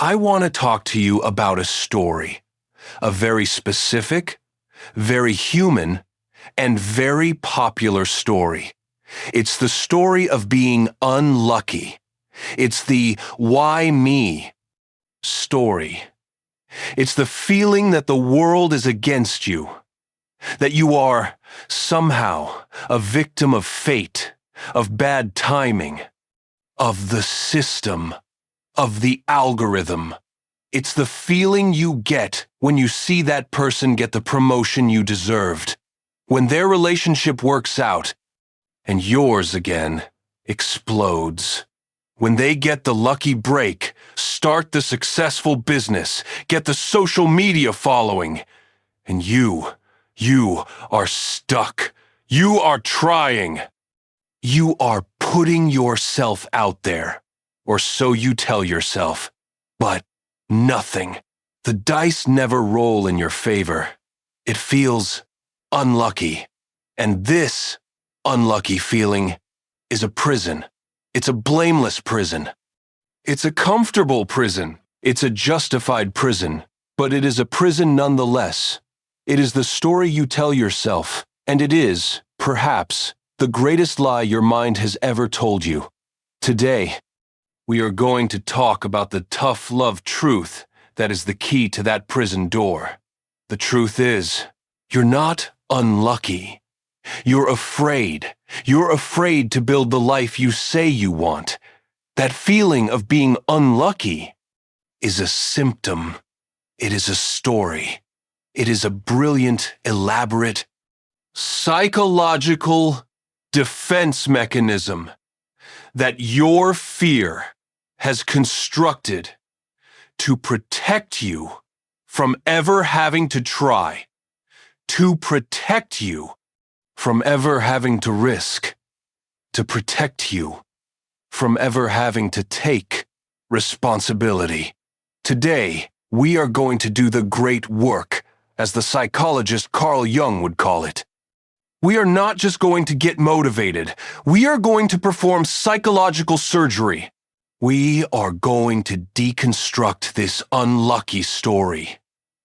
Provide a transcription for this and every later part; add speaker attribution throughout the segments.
Speaker 1: I want to talk to you about a story, a very specific, very human, and very popular story. It's the story of being unlucky. It's the why me story. It's the feeling that the world is against you, that you are somehow a victim of fate, of bad timing, of the system, of the algorithm. It's the feeling you get when you see that person get the promotion you deserved, when their relationship works out and yours again explodes. When they get the lucky break, start the successful business, get the social media following, and you are stuck. You are trying. You are putting yourself out there, or so you tell yourself, but nothing. The dice never roll in your favor. It feels unlucky, and this unlucky feeling is a prison. It's a blameless prison. It's a comfortable prison. It's a justified prison, but it is a prison nonetheless. It is the story you tell yourself, and it is, perhaps, the greatest lie your mind has ever told you. Today, we are going to talk about the tough love truth that is the key to that prison door. The truth is, you're not unlucky. You're afraid. You're afraid to build the life you say you want. That feeling of being unlucky is a symptom. It is a story. It is a brilliant, elaborate, psychological defense mechanism that your fear has constructed to protect you from ever having to try, to protect you from ever having to risk, to protect you from ever having to take responsibility. Today, we are going to do the great work, as the psychologist Carl Jung would call it. We are not just going to get motivated. We are going to perform psychological surgery. We are going to deconstruct this unlucky story.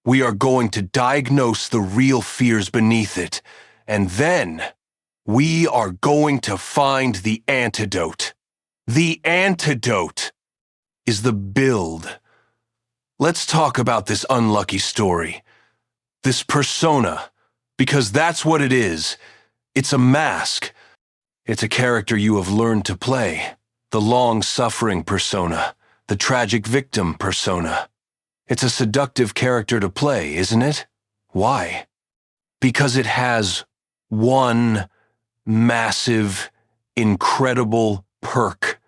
Speaker 1: We are going to diagnose the real fears beneath it. And then, we are going to find the antidote. The antidote is the build. Let's talk about this unlucky story. This persona, because that's what it is. It's a mask. It's a character you have learned to play. The long-suffering persona, the tragic victim persona. It's a seductive character to play, isn't it? Why? Because it has one massive, incredible perk.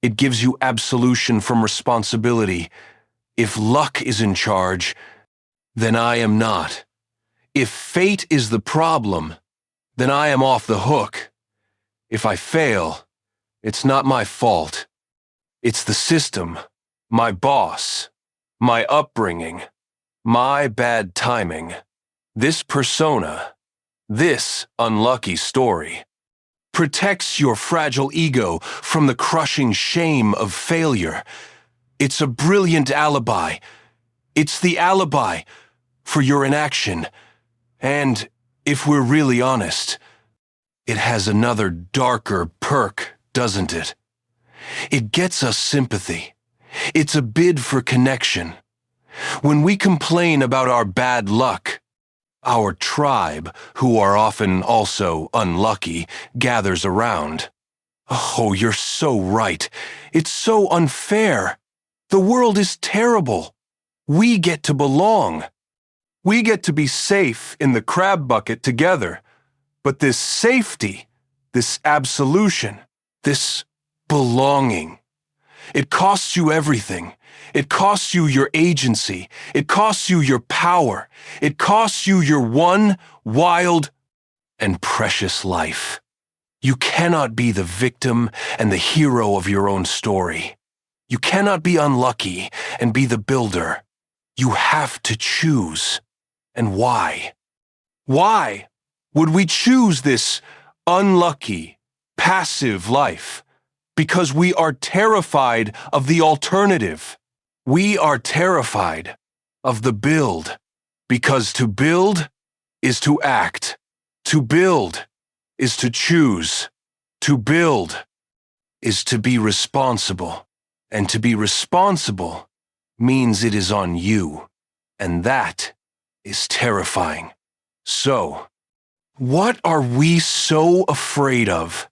Speaker 1: It gives you absolution from responsibility. If luck is in charge, then I am not. If fate is the problem, then I am off the hook. If I fail, it's not my fault. It's the system, my boss, my upbringing, my bad timing. This persona, this unlucky story, protects your fragile ego from the crushing shame of failure. It's a brilliant alibi. It's the alibi for your inaction. And, if we're really honest, it has another darker perk, doesn't it? It gets us sympathy. It's a bid for connection. When we complain about our bad luck, our tribe, who are often also unlucky, gathers around. Oh, you're so right. It's so unfair. The world is terrible. We get to belong. We get to be safe in the crab bucket together. But this safety, this absolution, this belonging, it costs you everything. It costs you your agency. It costs you your power. It costs you your one wild and precious life. You cannot be the victim and the hero of your own story. You cannot be unlucky and be the builder. You have to choose. And why? Why would we choose this unlucky, passive life? Because we are terrified of the alternative. We are terrified of the build because to build is to act. To build is to choose. To build is to be responsible. And to be responsible means it is on you. And that is terrifying. So, what are we so afraid of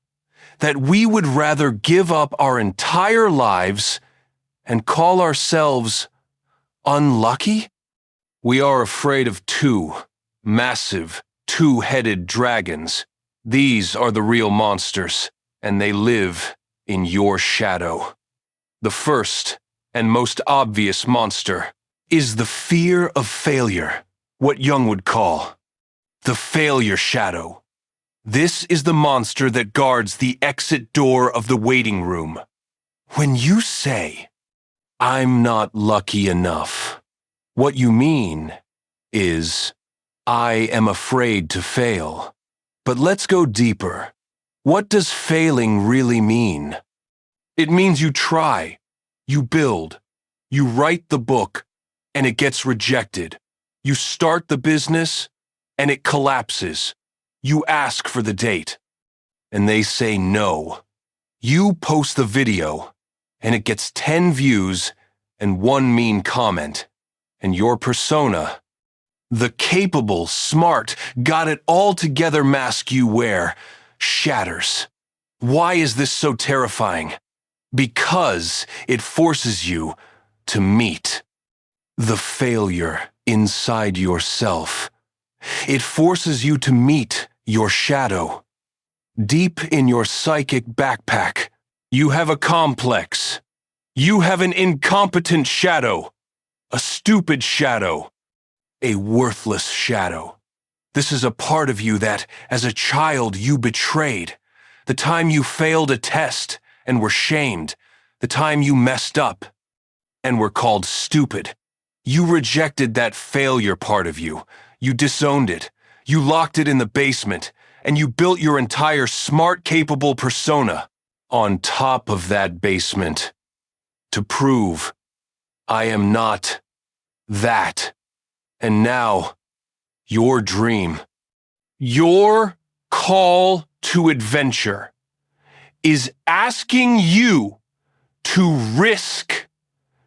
Speaker 1: that we would rather give up our entire lives and call ourselves unlucky? We are afraid of two massive, two-headed dragons. These are the real monsters, and they live in your shadow. The first and most obvious monster is the fear of failure, what Jung would call the failure shadow. This is the monster that guards the exit door of the waiting room. When you say, "I'm not lucky enough," what you mean is, "I am afraid to fail." But let's go deeper. What does failing really mean? It means you try, you build, you write the book, and it gets rejected. You start the business, and it collapses. You ask for the date, and they say no. You post the video, and it gets 10 views and 1 mean comment. And your persona, the capable, smart, got it all together mask you wear, shatters. Why is this so terrifying? Because it forces you to meet the failure inside yourself. It forces you to meet your shadow. Deep in your psychic backpack, you have a complex. You have an incompetent shadow, a stupid shadow, a worthless shadow. This is a part of you that, as a child, you betrayed. The time you failed a test and were shamed. The time you messed up and were called stupid. You rejected that failure part of you. You disowned it. You locked it in the basement, and you built your entire smart, capable persona on top of that basement to prove I am not that. And now, your dream, your call to adventure is asking you to risk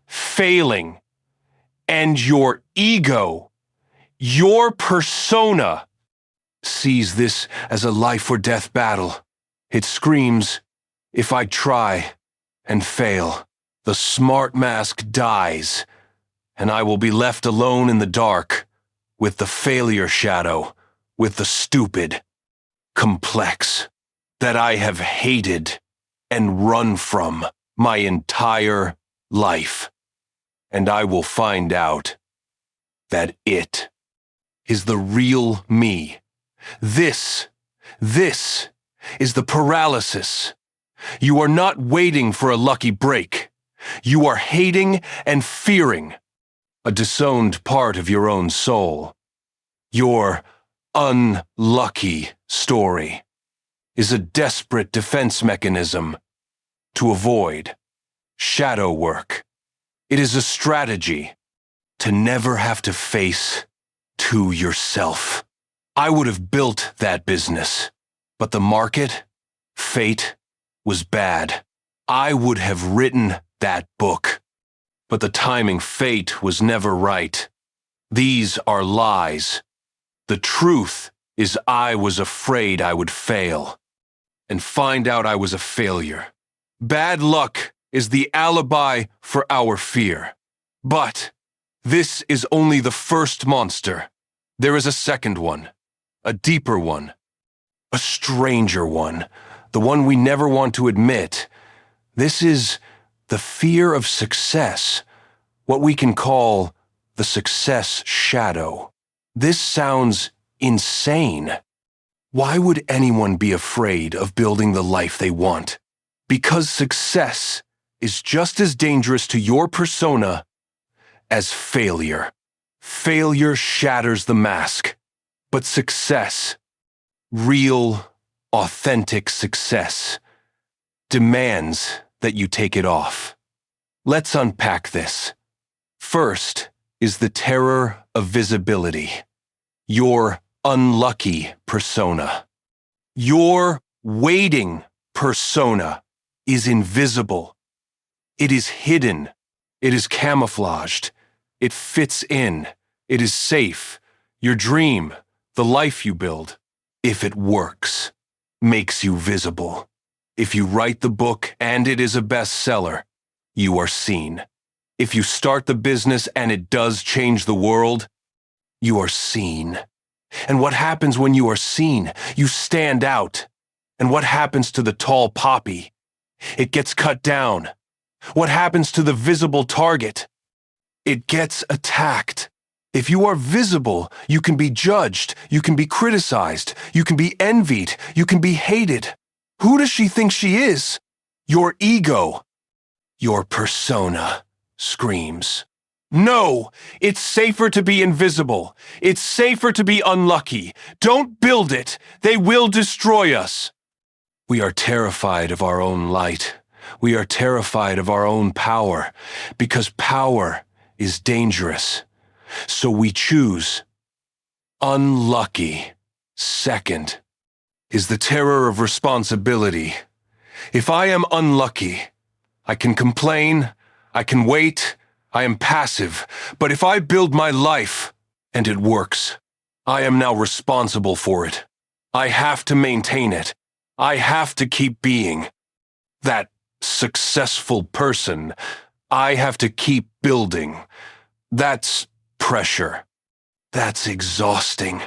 Speaker 1: failing, and your ego, your persona, sees this as a life or death battle. It screams, "If I try and fail, the smart mask dies, and I will be left alone in the dark with the failure shadow, with the stupid complex that I have hated and run from my entire life. And I will find out that it is the real me. This is the paralysis. You are not waiting for a lucky break. You are hating and fearing a disowned part of your own soul. Your unlucky story is a desperate defense mechanism to avoid shadow work. It is a strategy to never have to face to yourself. I would have built that business, but the market, fate, was bad. I would have written that book, but the timing, fate, was never right. These are lies. The truth is I was afraid I would fail and find out I was a failure. Bad luck is the alibi for our fear. But this is only the first monster. There is a second one, a deeper one, a stranger one, the one we never want to admit. This is the fear of success, what we can call the success shadow. This sounds insane. Why would anyone be afraid of building the life they want? Because success is just as dangerous to your persona as failure. Failure shatters the mask, but success, real, authentic success, demands that you take it off. Let's unpack this. First is the terror of visibility, your unlucky persona. Your waiting persona is invisible. It is hidden. It is camouflaged. It fits in. It is safe. Your dream, the life you build, if it works, makes you visible. If you write the book and it is a bestseller, you are seen. If you start the business and it does change the world, you are seen. And what happens when you are seen? You stand out. And what happens to the tall poppy? It gets cut down. What happens to the visible target? It gets attacked. If you are visible, you can be judged, you can be criticized, you can be envied, you can be hated. Who does she think she is? Your ego. Your persona screams. No, it's safer to be invisible. It's safer to be unlucky. Don't build it. They will destroy us. We are terrified of our own light. We are terrified of our own power, because power is dangerous. So we choose unlucky. Second is the terror of responsibility. If I am unlucky, I can complain, I can wait, I am passive. But if I build my life and it works, I am now responsible for it. I have to maintain it. I have to keep being that successful person. I have to keep building. That's pressure. That's exhausting.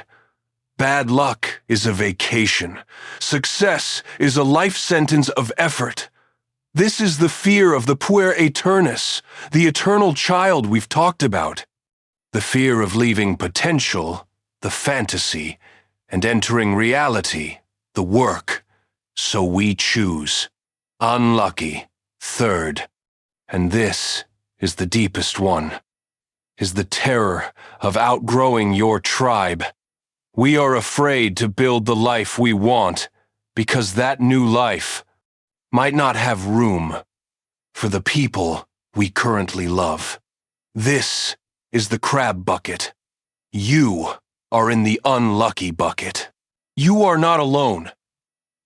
Speaker 1: Bad luck is a vacation. Success is a life sentence of effort. This is the fear of the puer aeternus, the eternal child we've talked about. The fear of leaving potential, the fantasy, and entering reality, the work. So we choose unlucky. Third, and this is the deepest one, is the terror of outgrowing your tribe. We are afraid to build the life we want because that new life might not have room for the people we currently love. This is the crab bucket. You are in the unlucky bucket. You are not alone.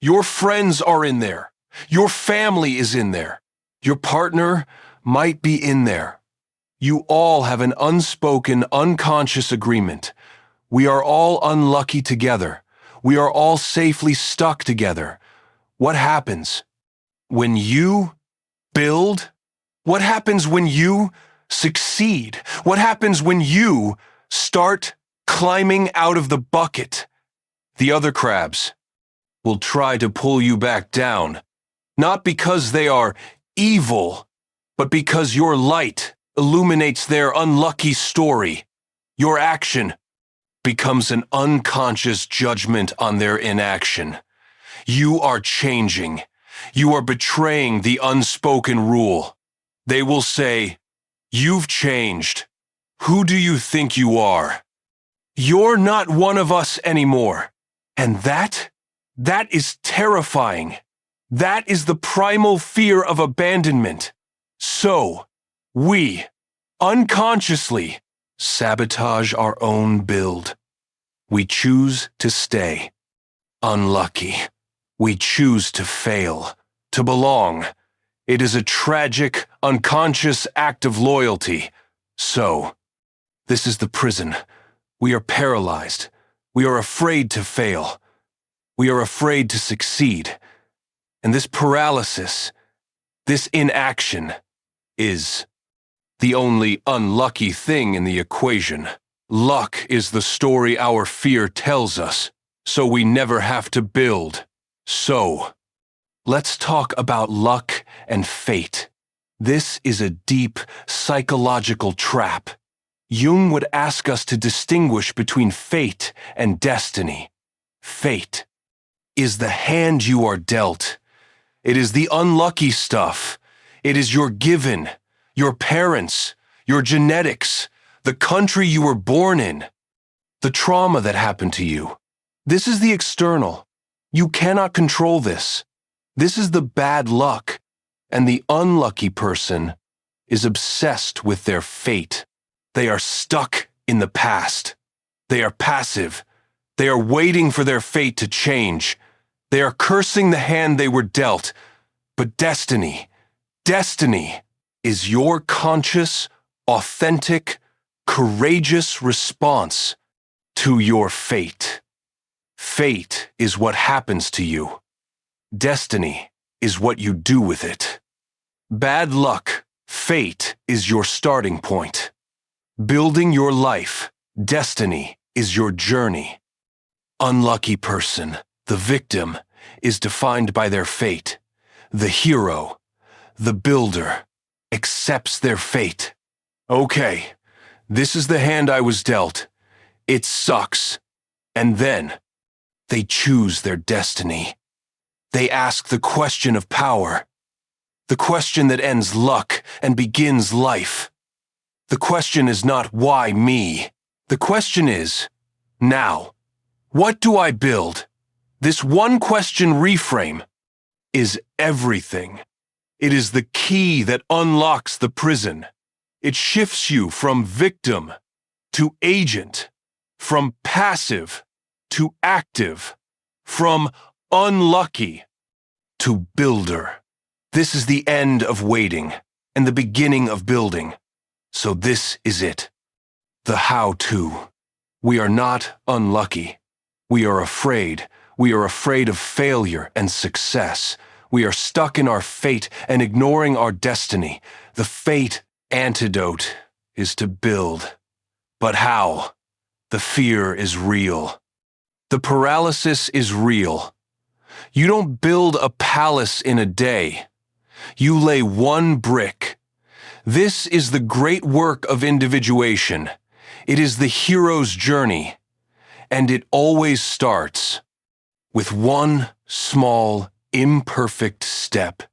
Speaker 1: Your friends are in there. Your family is in there. Your partner might be in there. You all have an unspoken, unconscious agreement. We are all unlucky together. We are all safely stuck together. What happens when you build? What happens when you succeed? What happens when you start climbing out of the bucket? The other crabs will try to pull you back down, not because they are evil, but because your light illuminates their unlucky story. Your action becomes an unconscious judgment on their inaction. You are changing. You are betraying the unspoken rule. They will say, "You've changed. Who do you think you are? You're not one of us anymore." And that is terrifying. That is the primal fear of abandonment. So, we, unconsciously, sabotage our own build. We choose to stay unlucky. We choose to fail, to belong. It is a tragic, unconscious act of loyalty. So, this is the prison. We are paralyzed. We are afraid to fail. We are afraid to succeed. And this paralysis, this inaction, is the only unlucky thing in the equation. Luck is the story our fear tells us, so we never have to build. So, let's talk about luck and fate. This is a deep psychological trap. Jung would ask us to distinguish between fate and destiny. Fate is the hand you are dealt. It is the unlucky stuff. It is your given, your parents, your genetics, the country you were born in, the trauma that happened to you. This is the external. You cannot control this. This is the bad luck, and the unlucky person is obsessed with their fate. They are stuck in the past. They are passive. They are waiting for their fate to change. They are cursing the hand they were dealt. But destiny is your conscious, authentic, courageous response to your fate. Fate is what happens to you. Destiny is what you do with it. Bad luck, fate is your starting point. Building your life, destiny is your journey. Unlucky person, the victim, is defined by their fate. The hero, the builder, accepts their fate. Okay, this is the hand I was dealt. It sucks. And then, they choose their destiny. They ask the question of power, the question that ends luck and begins life. The question is not why me. The question is, now, what do I build? This one question reframe is everything. It is the key that unlocks the prison. It shifts you from victim to agent, from passive to active, from unlucky to builder. This is the end of waiting and the beginning of building. So this is it. The how-to. We are not unlucky. We are afraid. We are afraid of failure and success. We are stuck in our fate and ignoring our destiny. The fate antidote is to build. But how? The fear is real. The paralysis is real. You don't build a palace in a day. You lay one brick. This is the great work of individuation. It is the hero's journey. And it always starts with one small, imperfect step.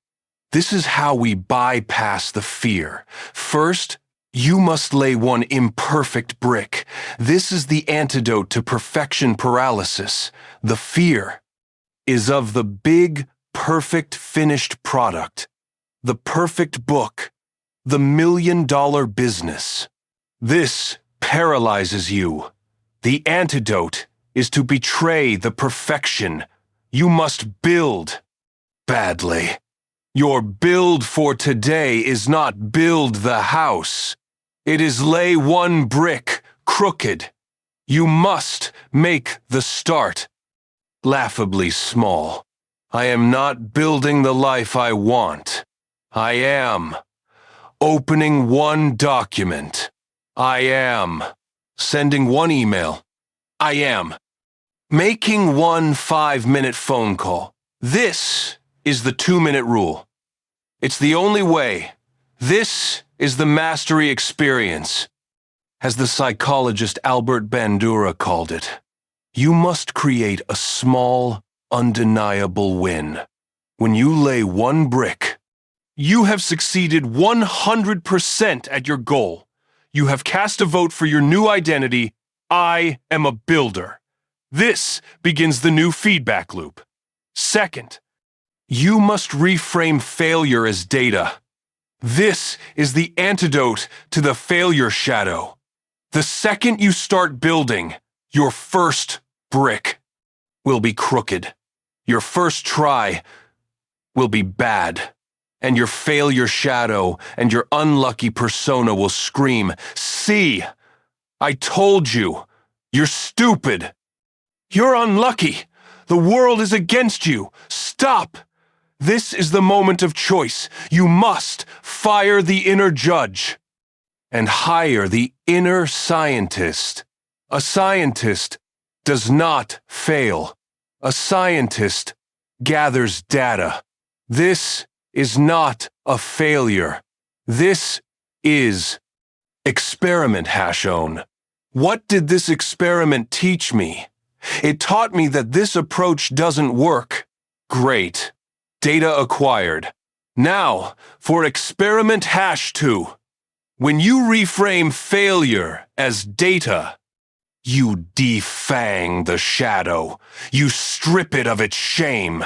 Speaker 1: This is how we bypass the fear. First, you must lay one imperfect brick. This is the antidote to perfection paralysis. The fear is of the big, perfect finished product, the perfect book, the $1 million business. This paralyzes you. The antidote is to betray the perfection. You must build badly. Your build for today is not build the house. It is lay one brick crooked. You must make the start laughably small. I am not building the life I want. I am opening one document. I am sending one email. I am making one 5-minute phone call. This is the 2-minute rule. It's the only way. This is the mastery experience. As the psychologist Albert Bandura called it, you must create a small, undeniable win. When you lay one brick, you have succeeded 100% at your goal. You have cast a vote for your new identity. I am a builder. This begins the new feedback loop. Second, you must reframe failure as data. This is the antidote to the failure shadow. The second you start building, your first brick will be crooked. Your first try will be bad. And your failure shadow and your unlucky persona will scream, "See, I told you, you're stupid. You're unlucky. The world is against you. Stop." This is the moment of choice. You must fire the inner judge and hire the inner scientist. A scientist does not fail. A scientist gathers data. This is not a failure. This is experiment, Hashon. What did this experiment teach me? It taught me that this approach doesn't work. Great. Data acquired. Now, for experiment #2. When you reframe failure as data, you defang the shadow. You strip it of its shame.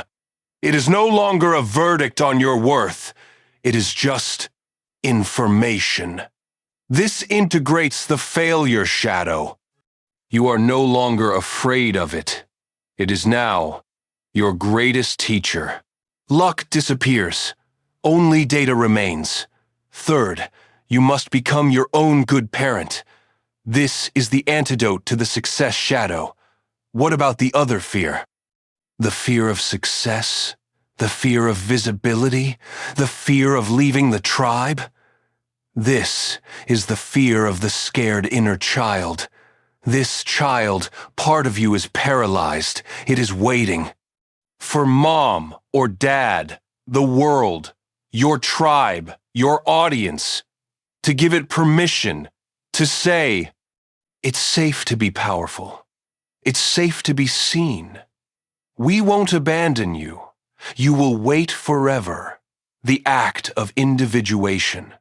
Speaker 1: It is no longer a verdict on your worth. It is just information. This integrates the failure shadow. You are no longer afraid of it. It is now your greatest teacher. Luck disappears. Only data remains. Third, you must become your own good parent. This is the antidote to the success shadow. What about the other fear? The fear of success? The fear of visibility? The fear of leaving the tribe? This is the fear of the scared inner child. This child, part of you is paralyzed. It is waiting for mom or dad, the world, your tribe, your audience, to give it permission to say, it's safe to be powerful. It's safe to be seen. We won't abandon you. You will wait forever. The act of individuation.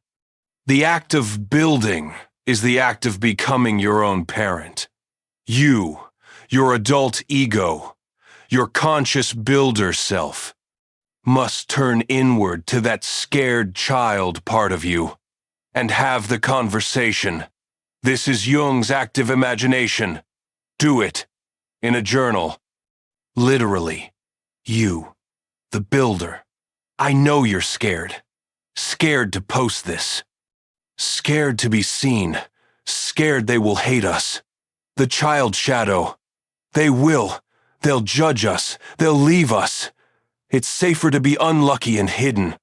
Speaker 1: The act of building is the act of becoming your own parent. You, your adult ego, your conscious builder self, must turn inward to that scared child part of you and have the conversation. This is Jung's active imagination. Do it in a journal. Literally, you, the builder. I know you're scared. Scared to post this. Scared to be seen. Scared they will hate us. The child shadow. They will. They'll judge us. They'll leave us. It's safer to be unlucky and hidden.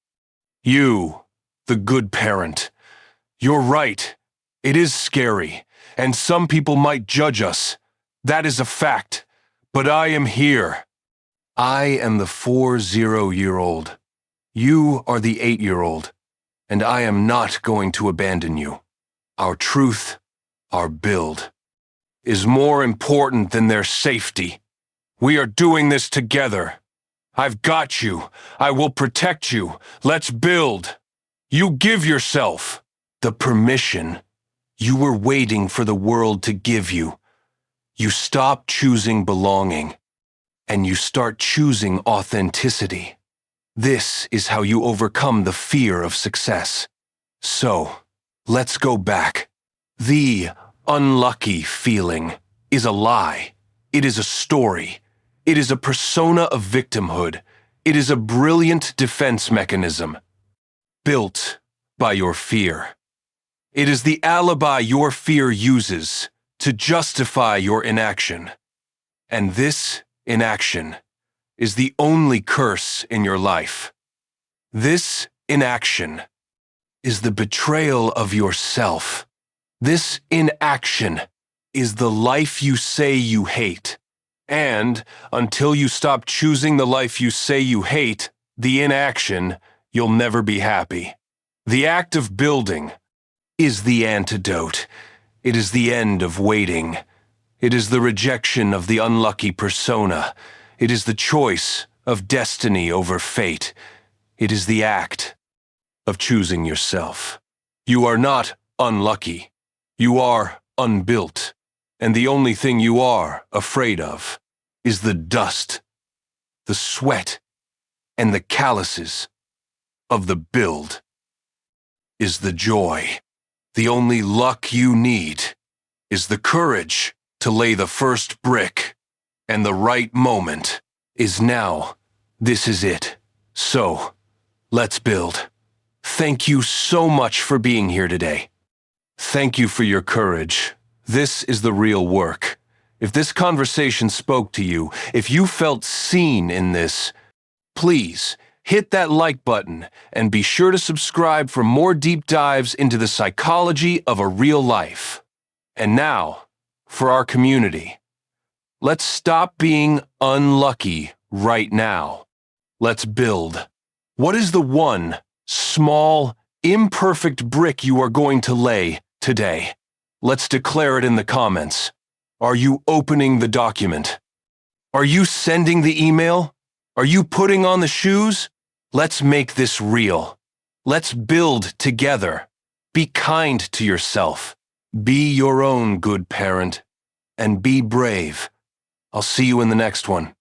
Speaker 1: You, the good parent. You're right. It is scary, and some people might judge us. That is a fact. But I am here. I am the 40-year-old. You are the 8-year-old. And I am not going to abandon you. Our truth, our build, is more important than their safety. We are doing this together. I've got you. I will protect you. Let's build. You give yourself the permission you were waiting for the world to give you. You stop choosing belonging, and you start choosing authenticity. This is how you overcome the fear of success. So, let's go back. The unlucky feeling is a lie. It is a story. It is a persona of victimhood. It is a brilliant defense mechanism built by your fear. It is the alibi your fear uses to justify your inaction. And this inaction is the only curse in your life. This inaction is the betrayal of yourself. This inaction is the life you say you hate. And until you stop choosing the life you say you hate, the inaction, you'll never be happy. The act of building is the antidote. It is the end of waiting. It is the rejection of the unlucky persona. It is the choice of destiny over fate. It is the act of choosing yourself. You are not unlucky. You are unbuilt. And the only thing you are afraid of is the dust, the sweat, and the calluses of the build. Is the joy. The only luck you need is the courage to lay the first brick. And the right moment is now. This is it. So, let's build. Thank you so much for being here today. Thank you for your courage. This is the real work. If this conversation spoke to you, if you felt seen in this, please hit that like button and be sure to subscribe for more deep dives into the psychology of a real life. And now, for our community. Let's stop being unlucky right now. Let's build. What is the one small, imperfect brick you are going to lay today? Let's declare it in the comments. Are you opening the document? Are you sending the email? Are you putting on the shoes? Let's make this real. Let's build together. Be kind to yourself. Be your own good parent. And be brave. I'll see you in the next one.